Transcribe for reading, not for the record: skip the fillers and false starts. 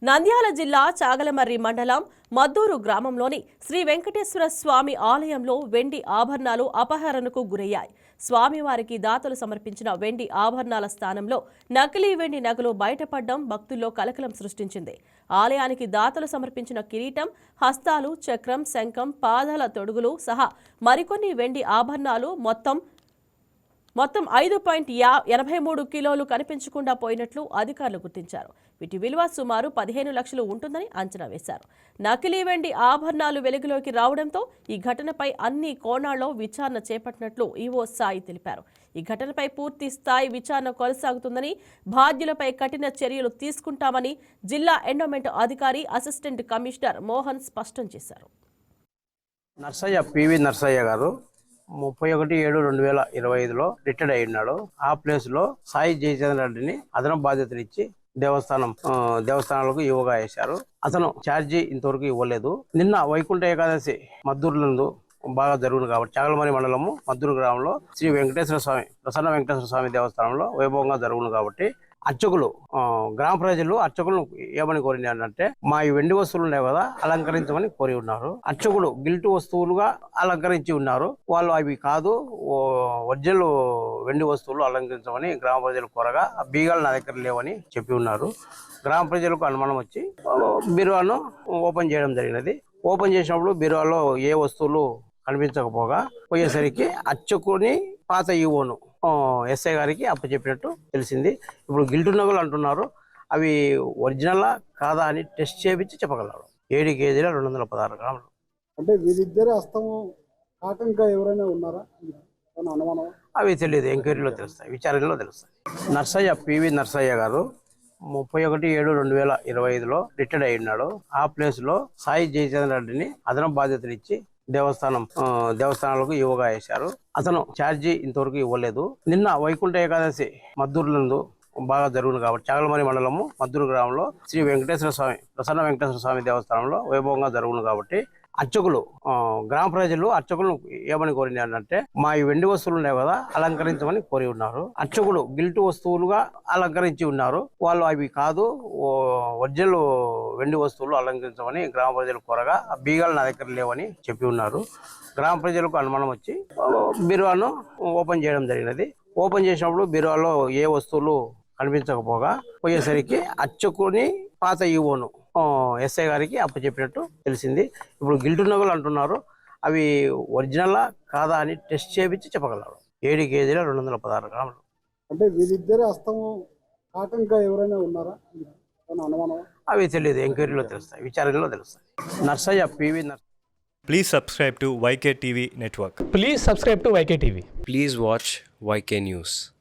నంద్యాల జిల్లా చాగలమర్రి మండలం మద్దూరు గ్రామంలోని శ్రీ వెంకటేశ్వర స్వామి ఆలయంలో వెండి ఆభరణాలు అపహరణకు గురయ్యాయి. స్వామివారికి దాతలు సమర్పించిన వెండి ఆభరణాల స్థానంలో నకిలీ వెండి నగలు బయటపడడం భక్తుల్లో కలకలం సృష్టించింది. ఆలయానికి దాతలు సమర్పించిన కిరీటం, హస్తాలు, చక్రం, శంఖం, పాదాల తొడుగులు సహా మరికొన్ని వెండి ఆభరణాలు మొత్తం 5.83 కిలోలు కనిపించకుండా పోయినట్లు అధికారులు గుర్తించారు. వీటి విలువ సుమారు 15 లక్షలు ఉంటుందని అంచనా వేశారు. నకిలీ వెండి ఆభరణాలు వెలుగులోకి రావడంతో ఈ ఘటనపై అన్ని కోణాల్లో విచారణ చేపట్టినట్లు ఈవో సాయి తెలిపారు. ఈ ఘటనపై పూర్తి స్థాయి విచారణ కొనసాగుతుందని, బాధ్యులపై కఠిన చర్యలు తీసుకుంటామని జిల్లా ఎండోమెంట్ అధికారి అసిస్టెంట్ కమిషనర్ మోహన్ స్పష్టం చేశారు. నర్సయ్య పివి నర్సయ్య గారు 31/7/2025లో రిటైర్డ్ అయి ఉన్నాడు. ఆ ప్లేస్ లో సాయి జయచంద్ర రెడ్డిని అదనపు బాధ్యతలు ఇచ్చి దేవస్థానాలకు యువగా వేశారు. అతను ఛార్జీ ఇంతవరకు ఇవ్వలేదు. నిన్న వైకుంఠ ఏకాదశి మద్దూరు నందు బాగా జరుగును కాబట్టి చాగలమర్రి మండలము మద్దూరు గ్రామంలో శ్రీ వెంకటేశ్వర స్వామి ప్రసన్న వెంకటేశ్వర స్వామి దేవస్థానంలో వైభవంగా జరుగును కాబట్టి అర్చకులు గ్రామ ప్రజలు అర్చకులను ఏమని కోరినారంటే, మా ఈ వెండి వస్తువులు ఉన్నాయి కదా అలంకరించమని కోరి ఉన్నారు. అర్చకులు గిల్టు వస్తువులుగా అలంకరించి ఉన్నారు. వాళ్ళు అవి కాదు, ఒరిజినల్ వెండి వస్తువులు అలంకరించమని గ్రామ ప్రజలు కోరగా బీగాలు నా దగ్గర లేవని చెప్పి ఉన్నారు. గ్రామ ప్రజలకు అనుమానం వచ్చి బీరువాను ఓపెన్ చేయడం జరిగినది. ఓపెన్ చేసినప్పుడు బీరువాలో ఏ వస్తువులు కనిపించకపోగా పోయేసరికి అర్చకుని పాత ఈవోను ఎస్ఐ గారికి అప్పచెప్పినట్టు తెలిసింది. ఇప్పుడు గిల్టు నగలు అంటున్నారు. అవి ఒరిజినలా కాదా అని టెస్ట్ చేయించి చెప్పగలరు. 7 కేజీల 216 గ్రాములు. అంటే వీరిద్దరు హస్తము కాటంగా ఎవరైనా ఉన్నారా అనుమానం? అవి తెలియదు, ఎంక్వైరీలో తెలుస్తాయి, విచారణలో తెలుస్తాయి. నర్సయ్య పివి నర్సయ్య గారు 31/7/2025లో రిటైర్డ్ అయి ఉన్నాడు. ఆ ప్లేస్ లో సాయి జయచంద్ర రెడ్డిని అదనపు బాధ్యతలు ఇచ్చి దేవస్థానాలకు యువగా వేశారు. అతను ఛార్జీ ఇంతవరకు ఇవ్వలేదు. నిన్న వైకుంఠ ఏకాదశి మద్దూరు నందు బాగా జరుగును కాబట్టి చాగలమర్రి మండలము మద్దూరు గ్రామంలో శ్రీ వెంకటేశ్వర స్వామి ప్రసన్న వెంకటేశ్వర స్వామి దేవస్థానంలో వైభవంగా జరుగును కాబట్టి అర్చకులు గ్రామ ప్రజలు అర్చకులను ఏమని కోరినారంటే, మా ఈ వెండి వస్తువులు ఉన్నాయి కదా అలంకరించమని కోరి ఉన్నారు. అర్చకులు గిల్టు వస్తువులుగా అలంకరించి ఉన్నారు. వాళ్ళు అవి కాదు, ఒరిజినల్ వెండి వస్తువులు అలంకరించమని గ్రామ ప్రజలు కోరగా బీగాలు నా దగ్గర లేవని చెప్పి ఉన్నారు. గ్రామ ప్రజలకు అనుమానం వచ్చి బీరువాను ఓపెన్ చేయడం జరిగినది. ఓపెన్ చేసినప్పుడు బీరువాలో ఏ వస్తువులు కనిపించకపోగా పోయేసరికి అర్చకుని పాత ఈవోను ఎస్ఐ గారికి అప్పచెప్పినట్టు తెలిసింది. ఇప్పుడు గిల్టు నగలు అంటున్నారు. అవి ఒరిజినలా కాదా అని టెస్ట్ చేయించి చెప్పగలరు. 7 కేజీల 216 గ్రాములు. అంటే వీరిద్దరు హస్తము కాటంగా ఎవరైనా ఉన్నారా అనుమానం? అవి తెలియదు, ఎంక్వైరీలో తెలుస్తాయి, విచారణలో తెలుస్తాయి. Narsayya PV Please subscribe to YK TV Network. Please subscribe to YK TV. Please watch YK News.